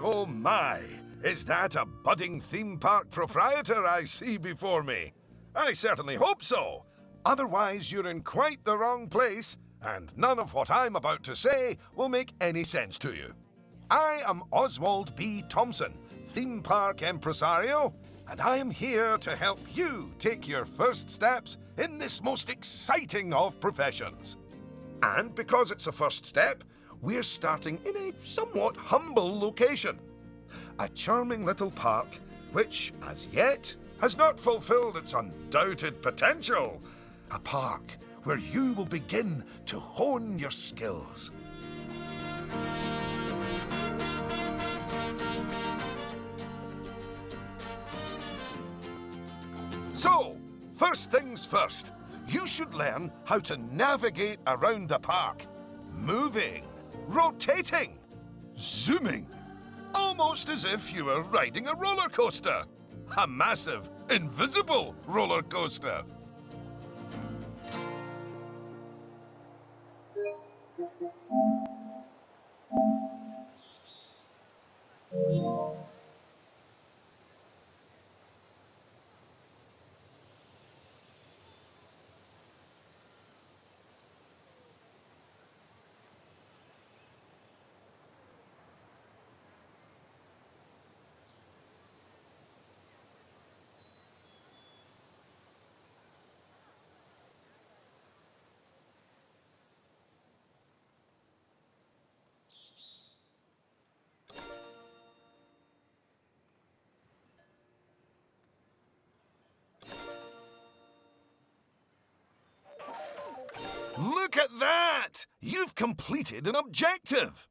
oh my! Is that a budding theme park proprietor I see before me? I certainly hope so. Otherwise, you're in quite the wrong place, and none of what I'm about to say will make any sense to you. I am Oswald B. Thompson, theme park impresario, and I am here to help you take your first steps in this most exciting of professions. And because it's a first step, we're starting in a somewhat humble location. A charming little park, which, as yet, has not fulfilled its undoubted potential. A park where you will begin to hone your skills. So, first things first, you should learn how to navigate around the park. Moving, rotating, zooming. Almost as if you were riding a roller coaster. A massive, invisible roller coaster. Look at that! You've completed an objective!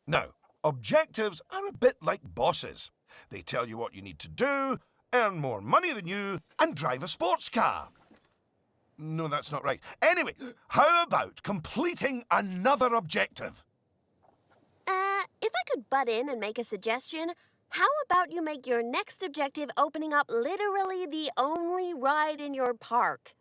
Now, objectives are a bit like bosses. They tell you what you need to do, earn more money than you, and drive a sports car. No, that's not right. Anyway, how about completing another objective? If I could butt in and make a suggestion, how about you make your next objective opening up literally the only ride in your park?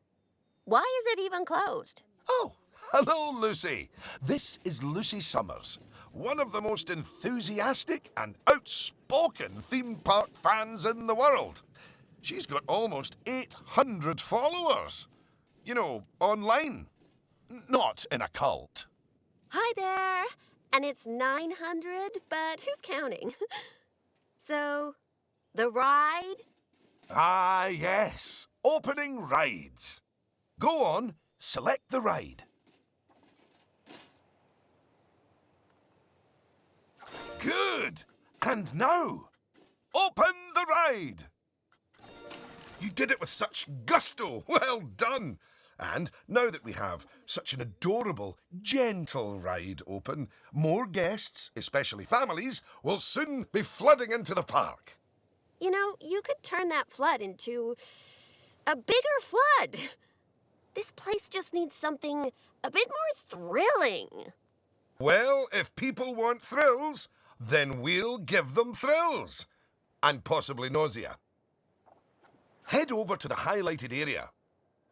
Why is it even closed? Oh, hello, Lucy. This is Lucy Summers, one of the most enthusiastic and outspoken theme park fans in the world. She's got almost 800 followers. You know, online. Not in a cult. Hi there. And it's 900, but who's counting? So, the ride? Ah, yes. Opening rides. Go on, select the ride. Good. And now, open the ride. You did it with such gusto. Well done. And now that we have such an adorable, gentle ride open, more guests, especially families, will soon be flooding into the park. You know, you could turn that flood into a bigger flood. This place just needs something a bit more thrilling. Well, if people want thrills, then we'll give them thrills. And possibly nausea. Head over to the highlighted area.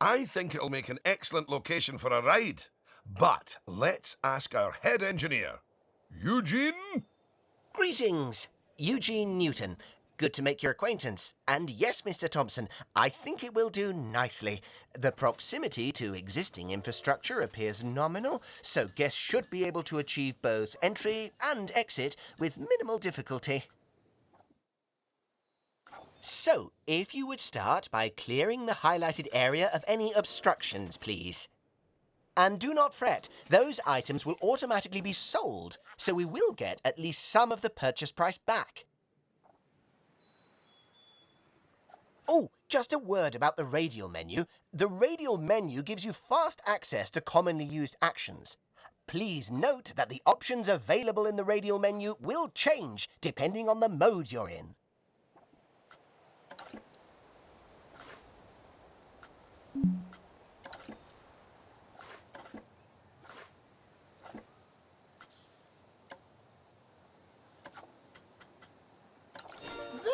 I think it'll make an excellent location for a ride. But let's ask our head engineer. Eugene? Greetings, Eugene Newton. Good to make your acquaintance. And yes, Mr. Thompson, I think it will do nicely. The proximity to existing infrastructure appears nominal, so guests should be able to achieve both entry and exit with minimal difficulty. So, if you would start by clearing the highlighted area of any obstructions, please. And do not fret, those items will automatically be sold, so we will get at least some of the purchase price back. Oh, just a word about the radial menu. The radial menu gives you fast access to commonly used actions. Please note that the options available in the radial menu will change depending on the mode you're in.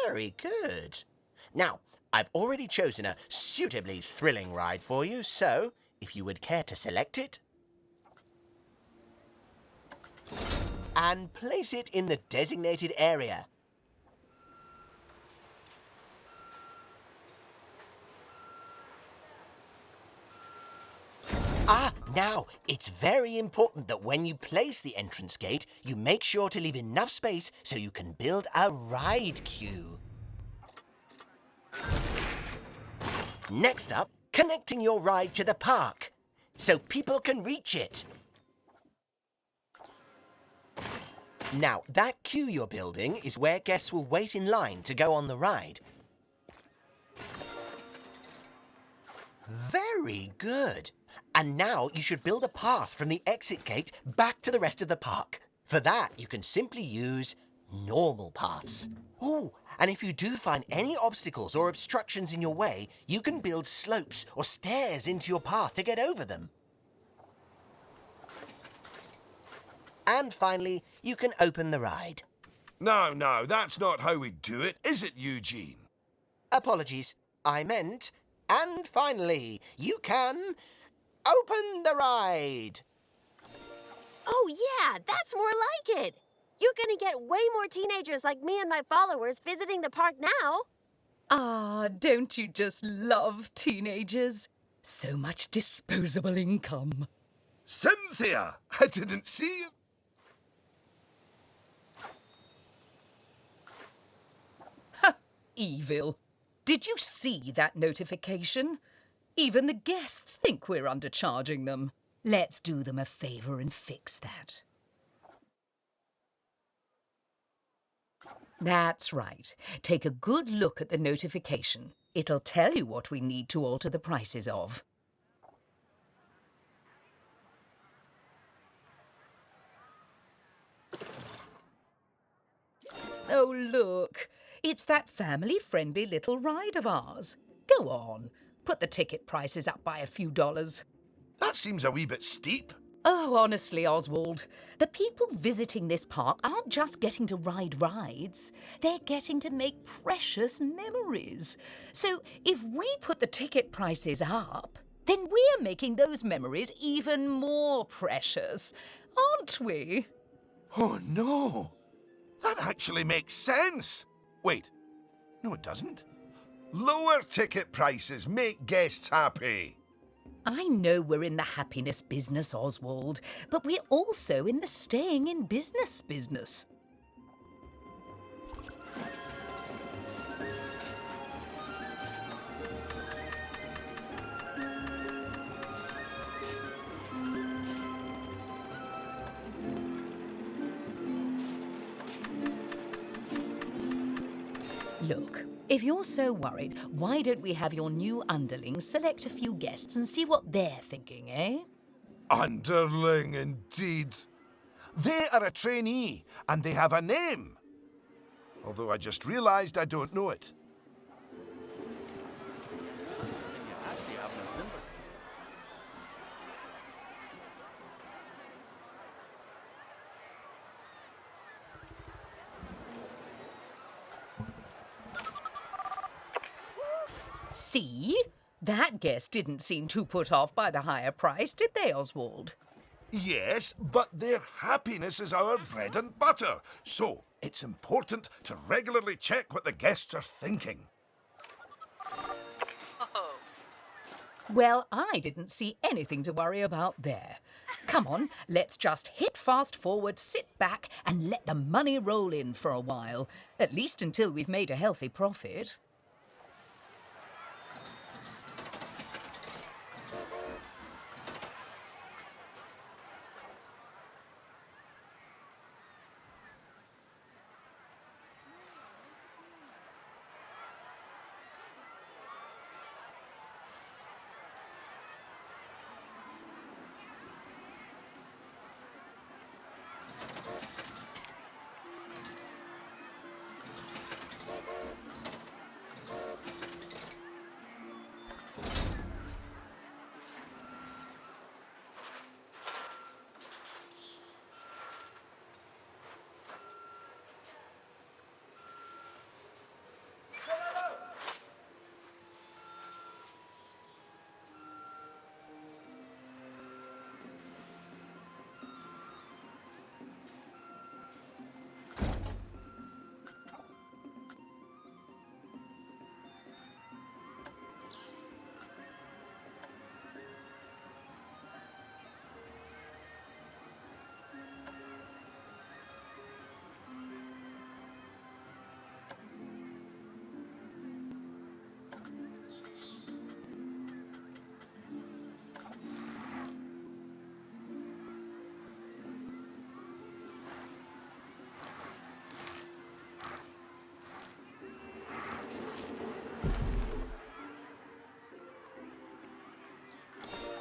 Very good. Now, I've already chosen a suitably thrilling ride for you, so if you would care to select it. and place it in the designated area. Now, it's very important that when you place the entrance gate, you make sure to leave enough space so you can build a ride queue. Next up, connecting your ride to the park, so people can reach it. Now, that queue you're building is where guests will wait in line to go on the ride. Very good. And now you should build a path from the exit gate back to the rest of the park. For that, you can simply use normal paths. Oh, and if you do find any obstacles or obstructions in your way, you can build slopes or stairs into your path to get over them. And finally, you can open the ride. No, that's not how we do it, is it, Eugene? Apologies, I meant, and finally, you can open the ride. Oh, yeah, that's more like it. You're going to get way more teenagers like me and my followers visiting the park now. Ah, don't you just love teenagers? So much disposable income. Cynthia, I didn't see you. Evil. Did you see that notification? Even the guests think we're undercharging them. Let's do them a favour and fix that. That's right. Take a good look at the notification. It'll tell you what we need to alter the prices of. Oh, look. It's that family-friendly little ride of ours. Go on. Put the ticket prices up by a few dollars. That seems a wee bit steep. Oh, honestly, Oswald, the people visiting this park aren't just getting to ride rides. They're getting to make precious memories. So if we put the ticket prices up, then we're making those memories even more precious, aren't we? Oh, no. That actually makes sense. Wait. No, it doesn't. Lower ticket prices make guests happy. I know we're in the happiness business, Oswald, but we're also in the staying in business business. Look, if you're so worried, why don't we have your new underlings select a few guests and see what they're thinking, eh? Underling, indeed. They are a trainee, and they have a name. Although I just realised I don't know it. See? That guest didn't seem too put off by the higher price, did they, Oswald? Yes, but their happiness is our bread and butter. So it's important to regularly check what the guests are thinking. Well, I didn't see anything to worry about there. Come on, let's just hit fast forward, sit back, and let the money roll in for a while. At least until we've made a healthy profit.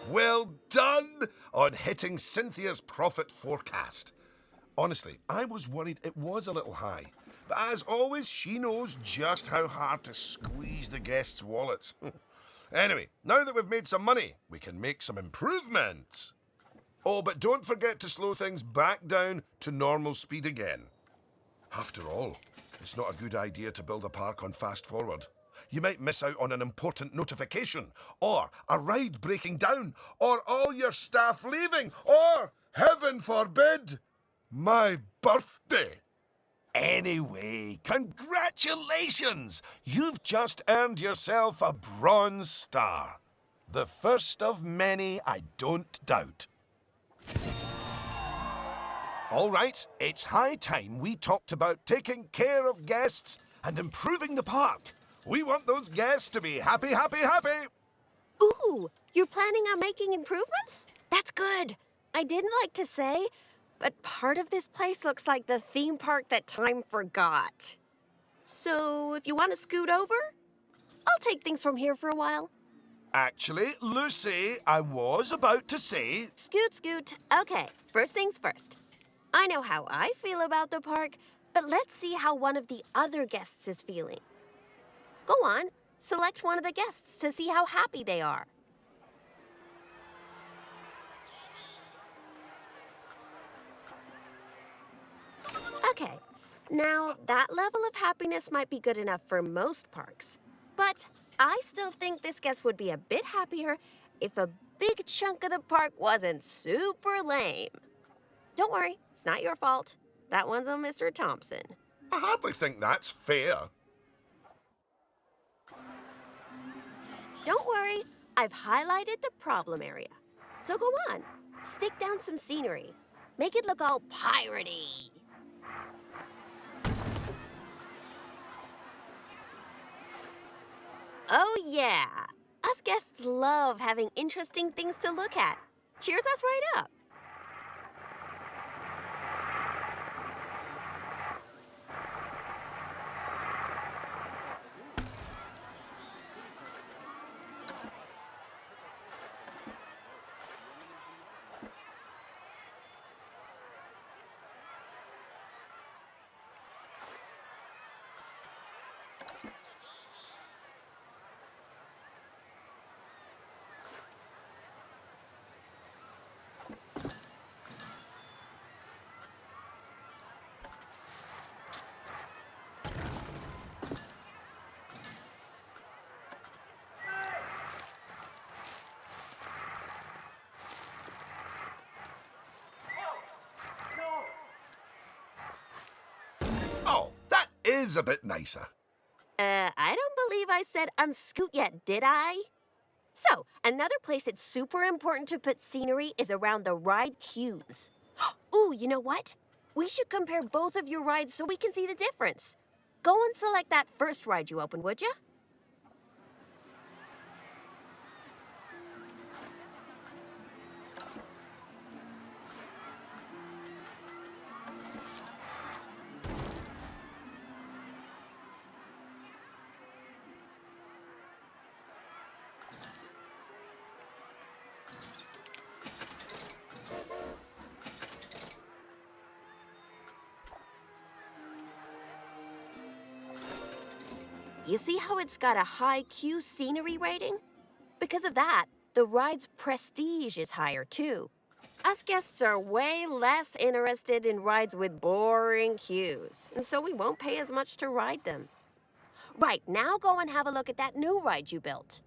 Well done on hitting Cynthia's profit forecast. Honestly, I was worried it was a little high. But as always, she knows just how hard to squeeze the guests' wallets. Anyway, now that we've made some money, we can make some improvements. Oh, but don't forget to slow things back down to normal speed again. After all, it's not a good idea to build a park on fast forward. You might miss out on an important notification, or a ride breaking down, or all your staff leaving, or, heaven forbid, my birthday. Anyway, congratulations! You've just earned yourself a bronze star. The first of many, I don't doubt. All right, it's high time we talked about taking care of guests and improving the park. We want those guests to be happy, happy, happy. Ooh, you're planning on making improvements? That's good. I didn't like to say, but part of this place looks like the theme park that time forgot. So, if you want to scoot over, I'll take things from here for a while. Actually, Lucy, I was about to say... Scoot, scoot. Okay, first things first. I know how I feel about the park, but let's see how one of the other guests is feeling. Go on, select one of the guests to see how happy they are. Okay, now that level of happiness might be good enough for most parks, but I still think this guest would be a bit happier if a big chunk of the park wasn't super lame. Don't worry, it's not your fault. That one's on Mr. Thompson. I hardly think that's fair. Don't worry, I've highlighted the problem area. So go on, stick down some scenery. Make it look all piratey. Oh yeah, us guests love having interesting things to look at. Cheers us right up. Oh, that is a bit nicer. I don't believe I said unscoot yet, did I? So, another place it's super important to put scenery is around the ride queues. Ooh, you know what? We should compare both of your rides so we can see the difference. Go and select that first ride you opened, would you? You see how it's got a high Q scenery rating? Because of that, the ride's prestige is higher too. Us guests are way less interested in rides with boring queues, and so we won't pay as much to ride them. Right, now go and have a look at that new ride you built.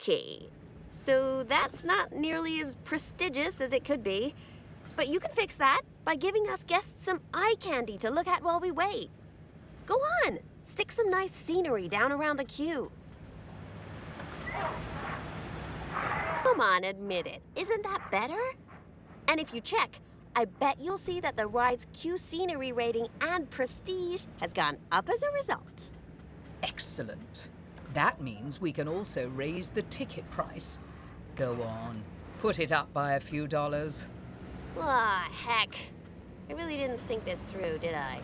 Okay, so that's not nearly as prestigious as it could be. But you can fix that by giving us guests some eye candy to look at while we wait. Go on, stick some nice scenery down around the queue. Come on, admit it. Isn't that better? And if you check, I bet you'll see that the ride's queue scenery rating and prestige has gone up as a result. Excellent. That means we can also raise the ticket price. Go on, put it up by a few dollars. Ah, heck. I really didn't think this through, did I?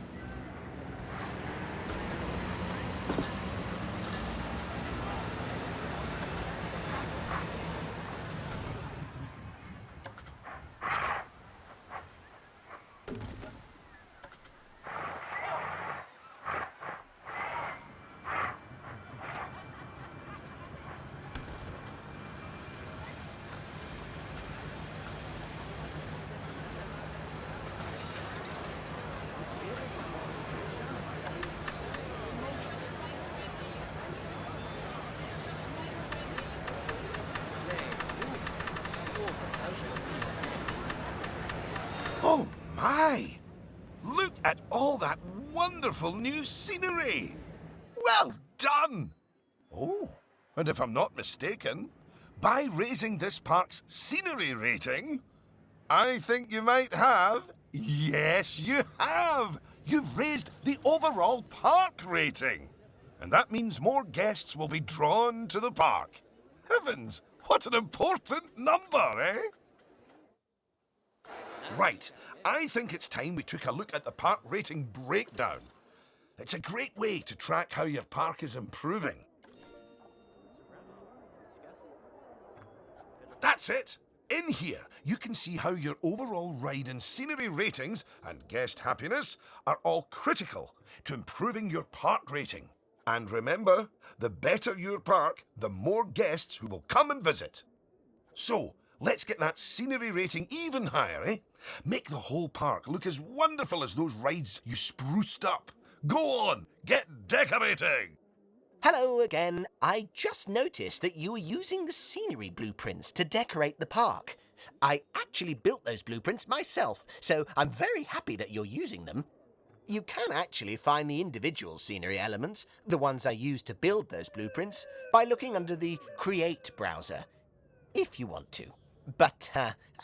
Oh my! Look at all that wonderful new scenery! Well done! Oh, and if I'm not mistaken, by raising this park's scenery rating, I think you might have. Yes, you have! You've raised the overall park rating. And that means more guests will be drawn to the park. Heavens, what an important number, eh? Right, I think it's time we took a look at the park rating breakdown. It's a great way to track how your park is improving. That's it! In here, you can see how your overall ride and scenery ratings and guest happiness are all critical to improving your park rating. And remember, the better your park, the more guests who will come and visit. So, let's get that scenery rating even higher, eh? Make the whole park look as wonderful as those rides you spruced up. Go on, get decorating! Hello again. I just noticed that you were using the scenery blueprints to decorate the park. I actually built those blueprints myself, so I'm very happy that you're using them. You can actually find the individual scenery elements, the ones I used to build those blueprints, by looking under the Create browser, if you want to. But,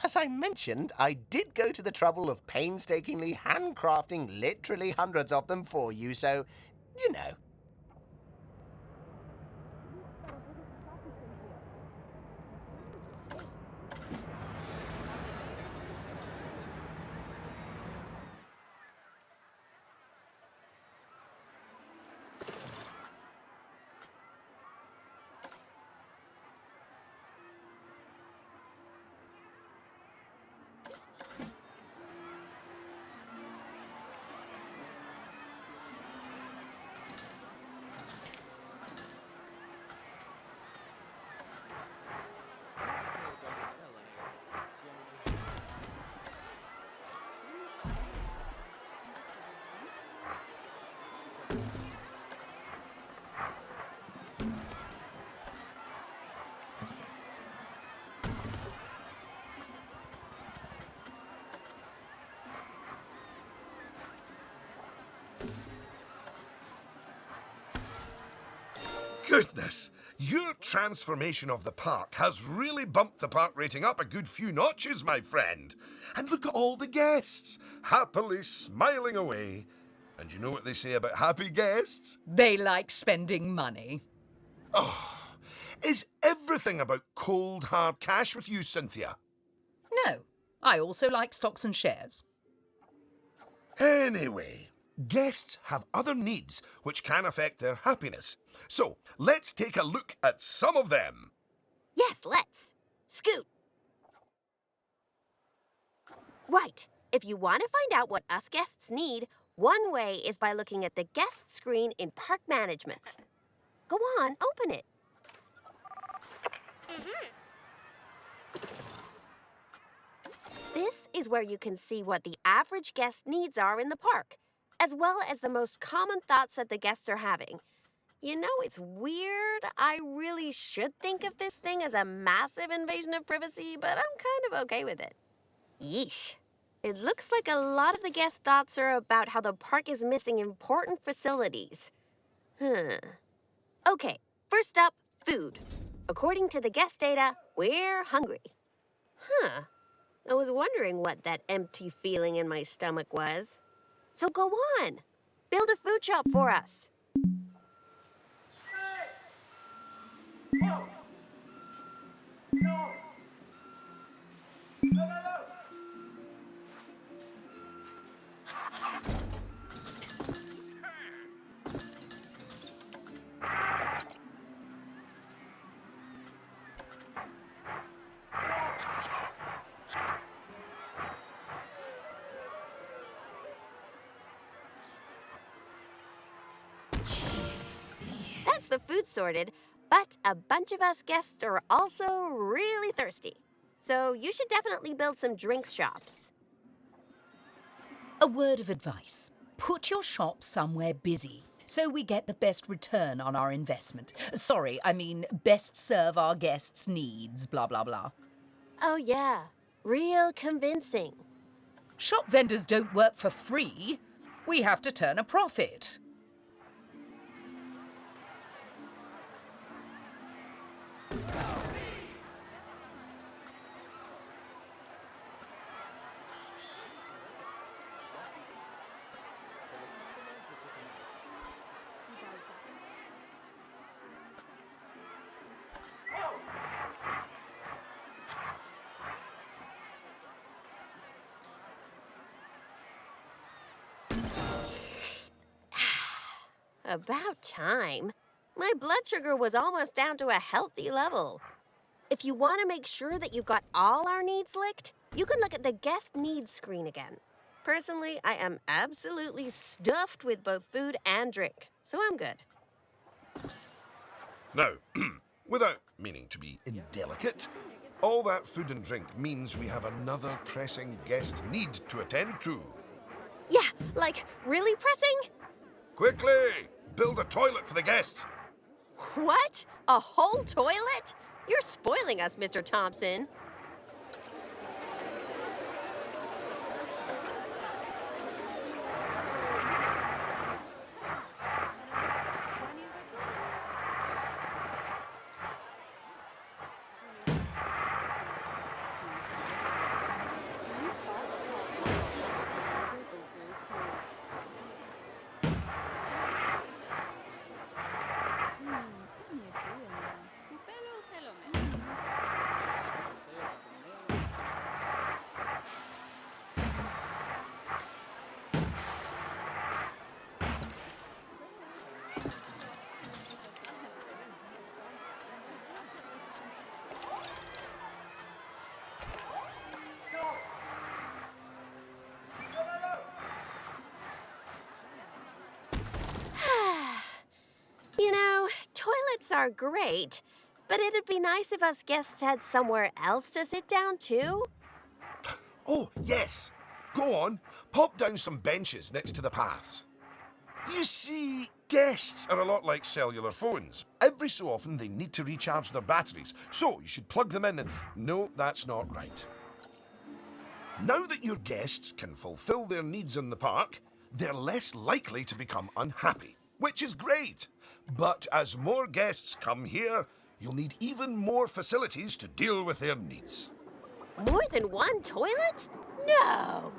as I mentioned, I did go to the trouble of painstakingly handcrafting literally hundreds of them for you, so, you know. Goodness, your transformation of the park has really bumped the park rating up a good few notches, my friend. And look at all the guests, happily smiling away. And you know what they say about happy guests? They like spending money. Oh, is everything about cold, hard cash with you, Cynthia? No, I also like stocks and shares. Anyway, guests have other needs which can affect their happiness. So, let's take a look at some of them. Yes, let's. Scoot. Right. If you want to find out what us guests need, one way is by looking at the guest screen in Park Management. Go on, open it. This is where you can see what the average guest needs are in the park, as well as the most common thoughts that the guests are having. You know, it's weird. I really should think of this thing as a massive invasion of privacy, but I'm kind of okay with it. Yeesh. It looks like a lot of the guest thoughts are about how the park is missing important facilities. Okay, first up, food. According to the guest data, we're hungry. I was wondering what that empty feeling in my stomach was. So go on. Build a food shop for us. That's the food sorted, but a bunch of us guests are also really thirsty. So you should definitely build some drinks shops. A word of advice. Put your shop somewhere busy so we get the best return on our investment. Sorry, I mean best serve our guests' needs, blah, blah, blah. Oh yeah, real convincing. Shop vendors don't work for free. We have to turn a profit. About time. My blood sugar was almost down to a healthy level. If you want to make sure that you've got all our needs licked, you can look at the guest needs screen again. Personally, I am absolutely stuffed with both food and drink, so I'm good. Now, without meaning to be indelicate, all that food and drink means we have another pressing guest need to attend to. Yeah, like, really pressing? Quickly! Build a toilet for the guests. What? A whole toilet? You're spoiling us, Mr. Thompson. You know, toilets are great, but it'd be nice if us guests had somewhere else to sit down, too. Oh, yes. Go on. Pop down some benches next to the paths. You see, guests are a lot like cellular phones. Every so often they need to recharge their batteries, so you should plug them in and... No, that's not right. Now that your guests can fulfill their needs in the park, they're less likely to become unhappy, which is great. But as more guests come here, you'll need even more facilities to deal with their needs. More than one toilet? No!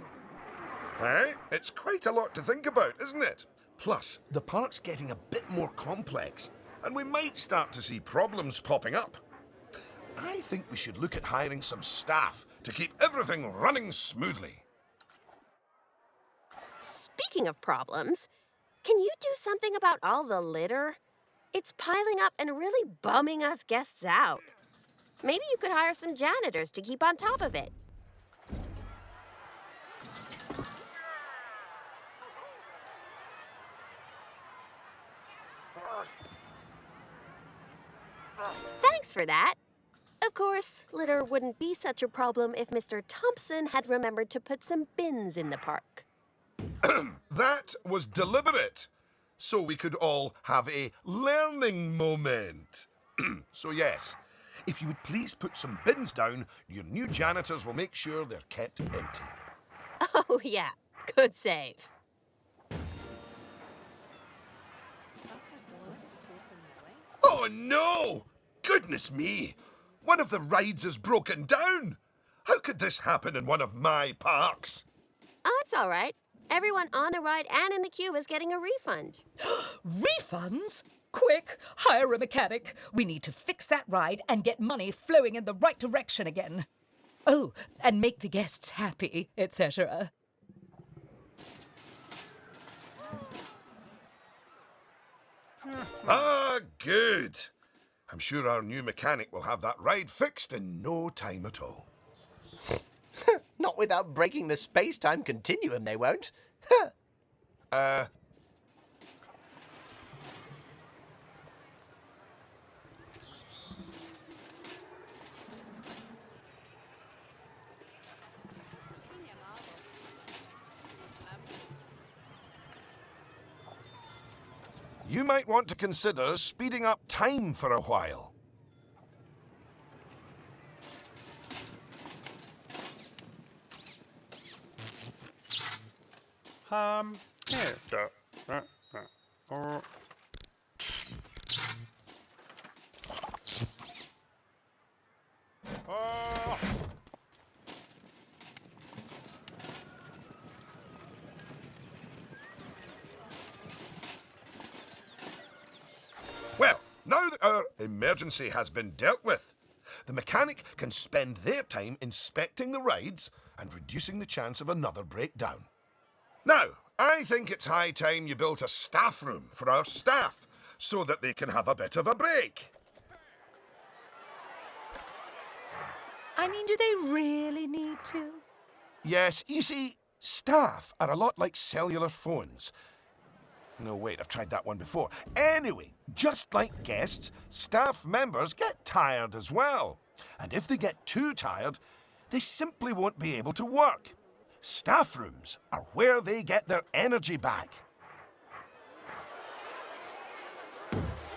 Eh? It's quite a lot to think about, isn't it? Plus, the park's getting a bit more complex, and we might start to see problems popping up. I think we should look at hiring some staff to keep everything running smoothly. Speaking of problems, can you do something about all the litter? It's piling up and really bumming us guests out. Maybe you could hire some janitors to keep on top of it. Thanks for that. Of course, litter wouldn't be such a problem if Mr. Thompson had remembered to put some bins in the park. That was deliberate. so we could all have a learning moment. So yes, if you would please put some bins down, your new janitors will make sure they're kept empty. Oh, yeah. Good save. Oh no! Goodness me! One of the rides is broken down! How could this happen in one of my parks? Oh, it's all right. Everyone on the ride and in the queue is getting a refund. Refunds? Quick, hire a mechanic. We need to fix that ride and get money flowing in the right direction again. Oh, and make the guests happy, etc. Ah, good. I'm sure our new mechanic will have that ride fixed in no time at all. Not without breaking the space-time continuum, they won't. You might want to consider speeding up time for a while. Here. Well, now that our emergency has been dealt with, the mechanic can spend their time inspecting the rides and reducing the chance of another breakdown. Now, I think it's high time you built a staff room for our staff so that they can have a bit of a break. I mean, do they really need to? Yes, you see, staff are a lot like cellular phones. No, wait, I've tried that one before. Anyway, just like guests, staff members get tired as well. And if they get too tired, they simply won't be able to work. Staff rooms are where they get their energy back.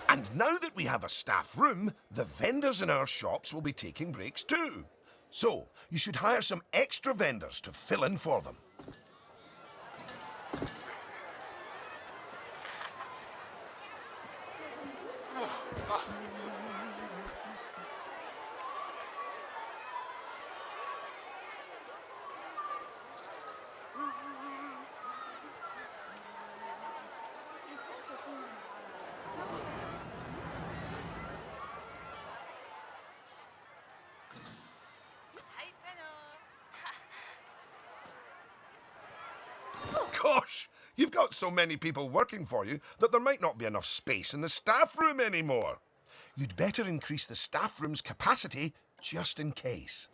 And now that we have a staff room, the vendors in our shops will be taking breaks too. So, you should hire some extra vendors to fill in for them. Gosh, you've got so many people working for you that there might not be enough space in the staff room anymore. You'd better increase the staff room's capacity just in case.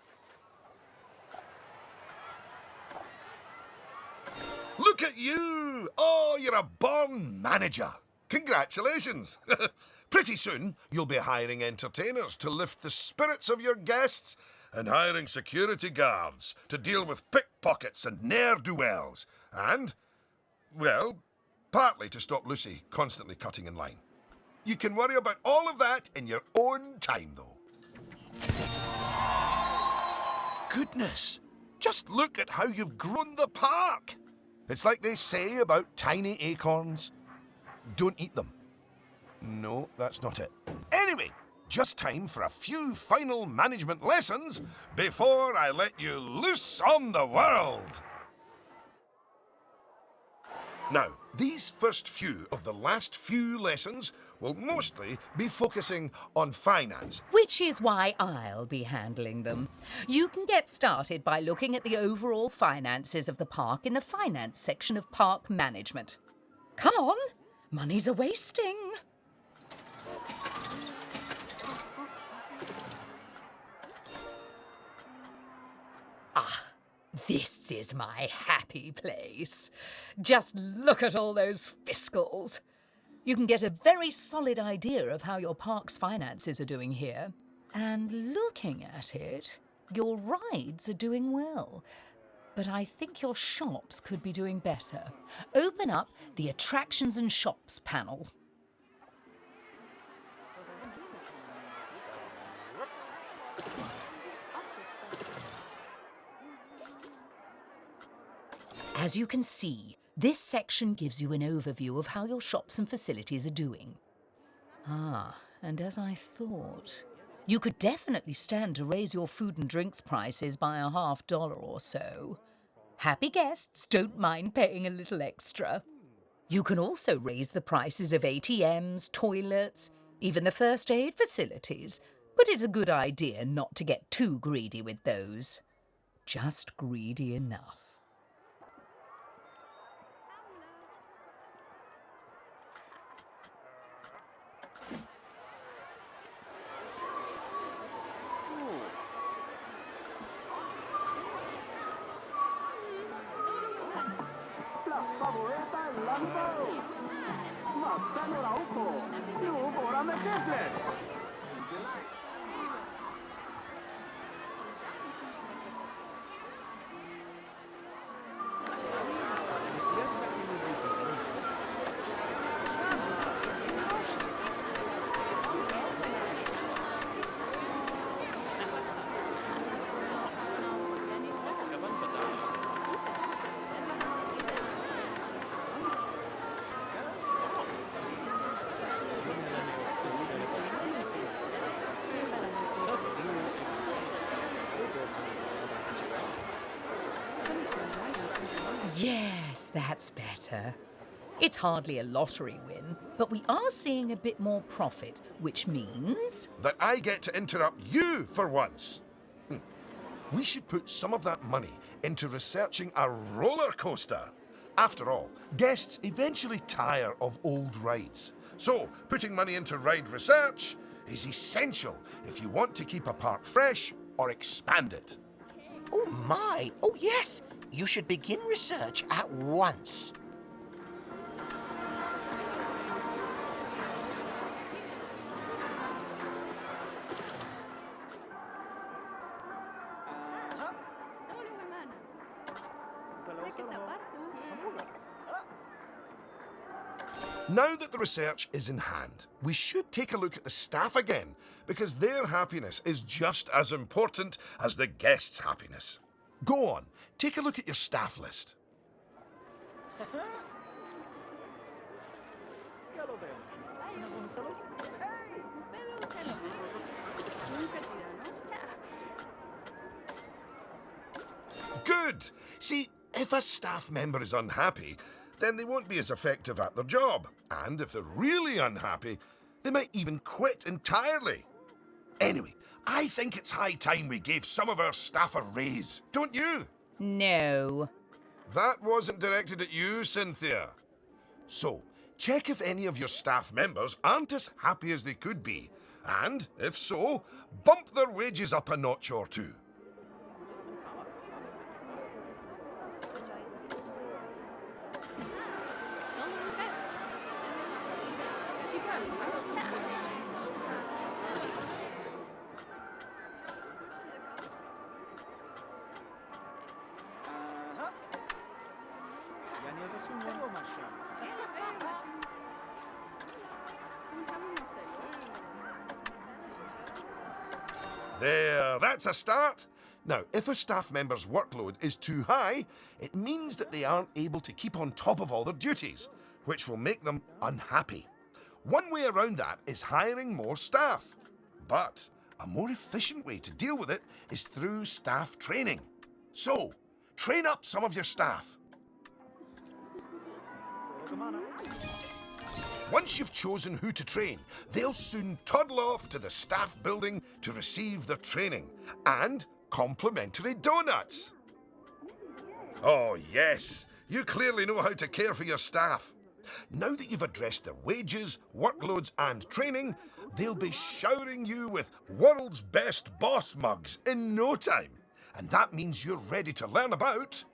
Look at you! Oh, you're a born manager. Congratulations. Pretty soon, you'll be hiring entertainers to lift the spirits of your guests and hiring security guards to deal with pickpockets and ne'er-do-wells. And, well, partly to stop Lucy constantly cutting in line. You can worry about all of that in your own time, though. Goodness, just look at how you've grown the park. It's like they say about tiny acorns. Don't eat them. No, that's not it. Anyway, just time for a few final management lessons before I let you loose on the world. Now, these first few of the last few lessons will mostly be focusing on finance. Which is why I'll be handling them. You can get started by looking at the overall finances of the park in the finance section of park management. Come on, money's a-wasting. This is my happy place. Just look at all those fiscals. You can get a very solid idea of how your park's finances are doing here. And looking at it, your rides are doing well. but I think your shops could be doing better. Open up the Attractions and Shops panel. As you can see, this section gives you an overview of how your shops and facilities are doing. And as I thought, you could definitely stand to raise your food and drinks prices by $50 or so. Happy guests don't mind paying a little extra. You can also raise the prices of ATMs, toilets, even the first aid facilities, but it's a good idea not to get too greedy with those. Just greedy enough. Yes, that's better. It's hardly a lottery win, but we are seeing a bit more profit, which means... That I get to interrupt you for once. We should put some of that money into researching a roller coaster. After all, guests eventually tire of old rides. So, putting money into ride research is essential if you want to keep a park fresh or expand it. Oh my! Oh yes! You should begin research at once. Now that the research is in hand, we should take a look at the staff again, because their happiness is just as important as the guests' happiness. Go on, take a look at your staff list. Good! See, if a staff member is unhappy, then they won't be as effective at their job. And if they're really unhappy, they might even quit entirely. Anyway, I think it's high time we gave some of our staff a raise, don't you? No. That wasn't directed at you, Cynthia. So, check if any of your staff members aren't as happy as they could be. And, if so, bump their wages up a notch or two. There, that's a start. Now, if a staff member's workload is too high, it means that they aren't able to keep on top of all their duties, which will make them unhappy. One way around that is hiring more staff. But a more efficient way to deal with it is through staff training. So, train up some of your staff. Once you've chosen who to train, they'll soon toddle off to the staff building to receive their training and complimentary donuts. Oh, yes, you clearly know how to care for your staff. Now that you've addressed their wages, workloads, and training, they'll be showering you with world's best boss mugs in no time. And that means you're ready to learn about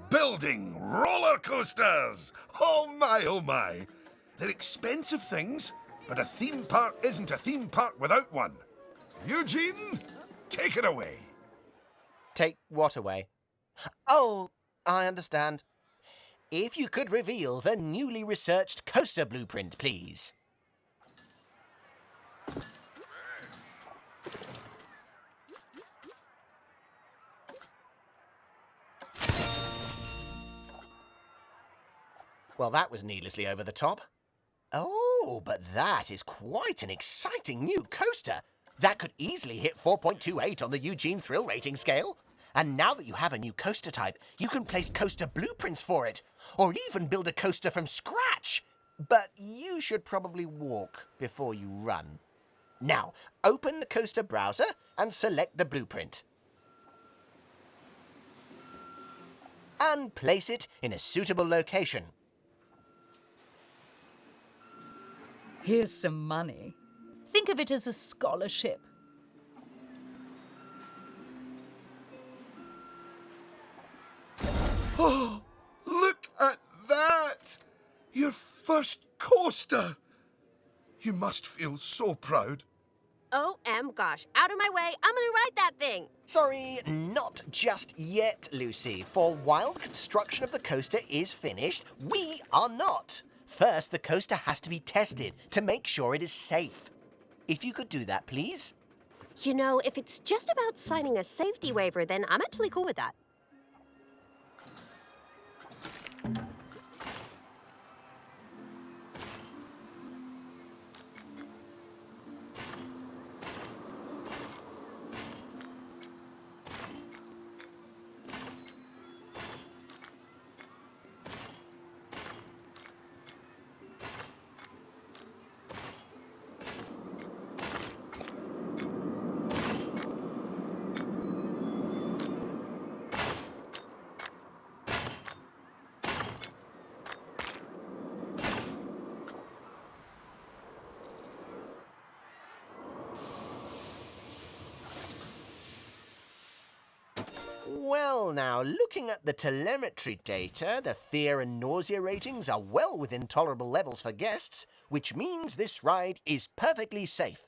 building roller coasters. Oh my, oh my. They're expensive things, but a theme park isn't a theme park without one. Eugene, take it away. Take what away? Oh, I understand. If you could reveal the newly researched coaster blueprint, please. Well, that was needlessly over the top. Oh, but that is quite an exciting new coaster. That could easily hit 4.28 on the Eugene Thrill Rating scale. And now that you have a new coaster type, you can place coaster blueprints for it, or even build a coaster from scratch. But you should probably walk before you run. Now, open the coaster browser and select the blueprint. And place it in a suitable location. Here's some money. Think of it as a scholarship. Oh, look at that! Your first coaster! You must feel so proud. Gosh, out of my way, I'm gonna ride that thing. Sorry, not just yet, Lucy. For while the construction of the coaster is finished, we are not. First, the coaster has to be tested to make sure it is safe. If you could do that, please. You know, if it's just about signing a safety waiver, then I'm actually cool with that. Well now, looking at the telemetry data, the fear and nausea ratings are well within tolerable levels for guests, which means this ride is perfectly safe.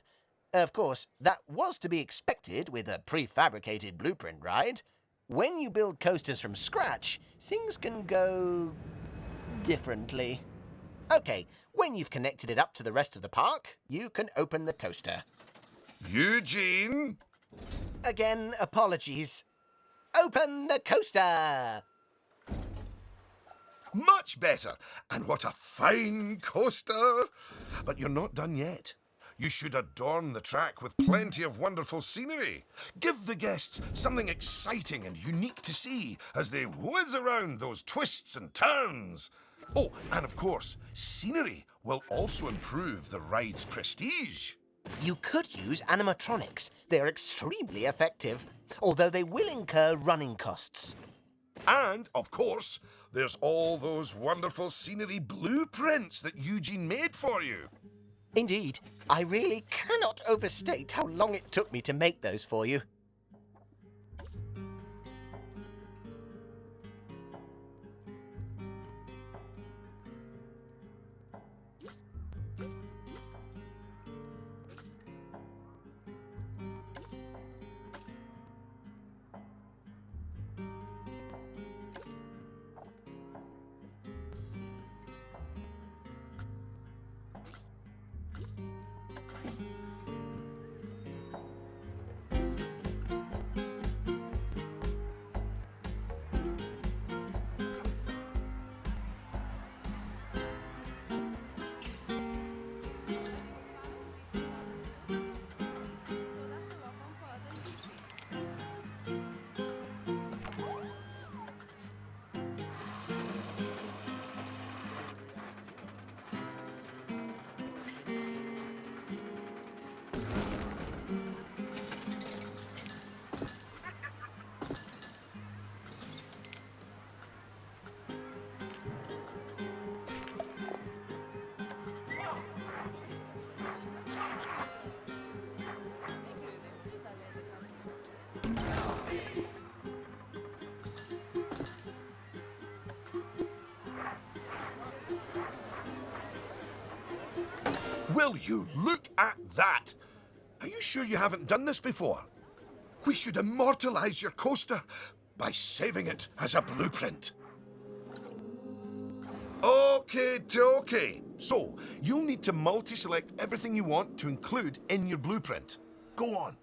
Of course, that was to be expected with a prefabricated blueprint ride. When you build coasters from scratch, things can go differently. Okay, when you've connected it up to the rest of the park, you can open the coaster. Eugene? Again, apologies. Open the coaster! Much better. And what a fine coaster. But you're not done yet. You should adorn the track with plenty of wonderful scenery. Give the guests something exciting and unique to see as they whiz around those twists and turns. Oh, and of course, scenery will also improve the ride's prestige. You could use animatronics. They're extremely effective, although they will incur running costs. And, of course, there's all those wonderful scenery blueprints that Eugene made for you. Indeed, I really cannot overstate how long it took me to make those for you. Will you look at that? Are you sure you haven't done this before? We should immortalize your coaster. by saving it as a blueprint. Okay, dokie. So, you'll need to multi-select everything you want to include in your blueprint. Go on.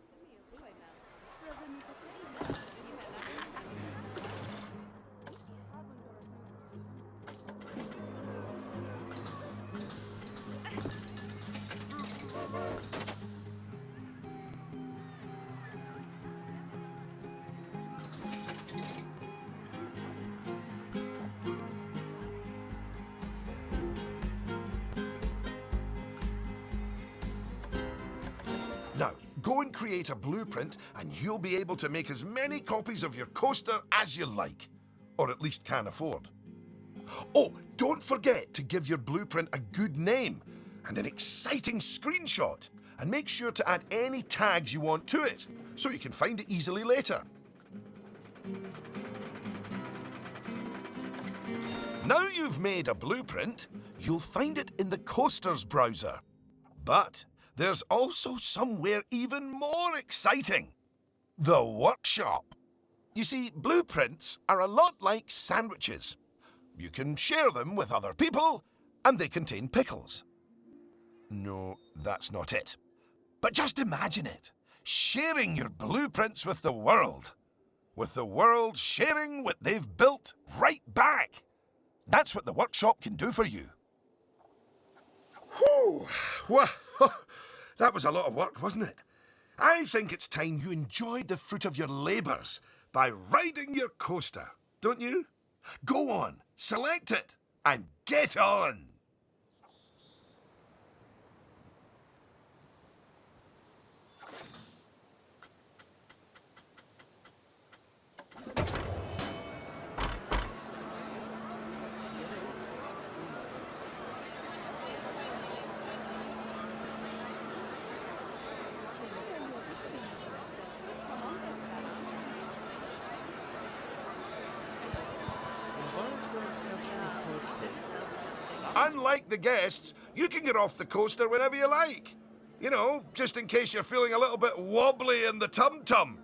Now, go and create a blueprint and you'll be able to make as many copies of your coaster as you like. Or at least can afford. Oh, don't forget to give your blueprint a good name and an exciting screenshot. And make sure to add any tags you want to it, so you can find it easily later. Now you've made a blueprint, you'll find it in the Coasters browser. But there's also somewhere even more exciting. The workshop. You see, blueprints are a lot like sandwiches. You can share them with other people, and they contain pickles. No, that's not it. But just imagine it, sharing your blueprints with the world. With the world sharing what they've built right back. That's what the workshop can do for you. Whew, well, that was a lot of work, wasn't it? I think it's time you enjoyed the fruit of your labours by riding your coaster, don't you? Go on, select it, and get on! Unlike the guests, you can get off the coaster whenever you like. You know, just in case you're feeling a little bit wobbly in the tum-tum.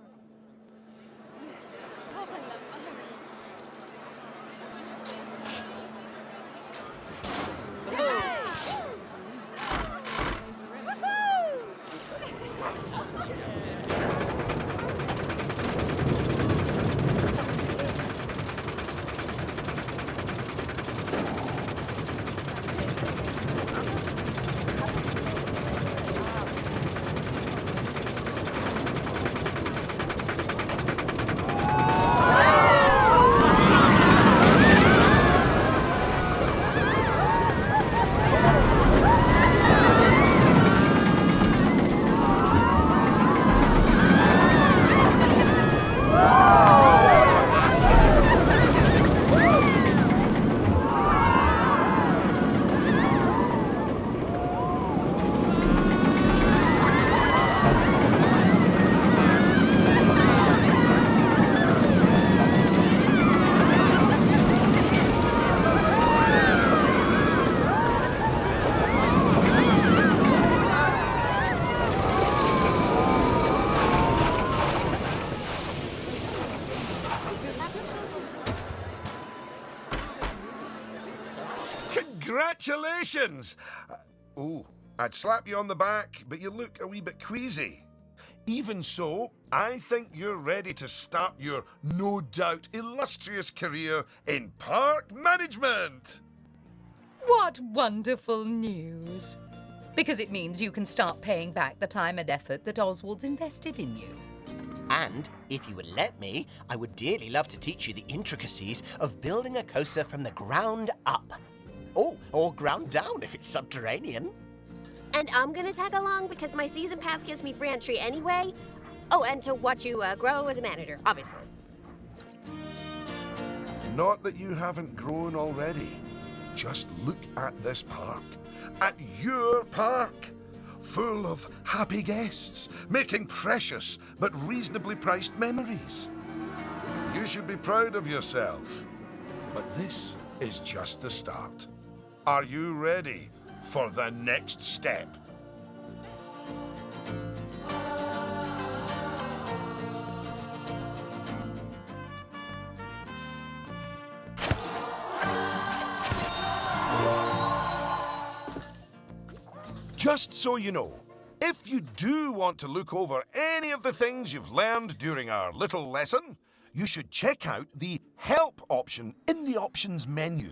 Congratulations! Oh, I'd slap you on the back, but you look a wee bit queasy. Even so, I think you're ready to start your, no doubt, illustrious career in park management! What wonderful news! Because it means you can start paying back the time and effort that Oswald's invested in you. And if you would let me, I would dearly love to teach you the intricacies of building a coaster from the ground up. Oh, or ground down if it's subterranean. And I'm gonna tag along because my season pass gives me free entry anyway. Oh, and to watch you grow as a manager, obviously. Not that you haven't grown already. Just look at this park. At your park. Full of happy guests, making precious but reasonably priced memories. You should be proud of yourself. But this is just the start. Are you ready for the next step? Just so you know, if you do want to look over any of the things you've learned during our little lesson, you should check out the Help option in the Options menu.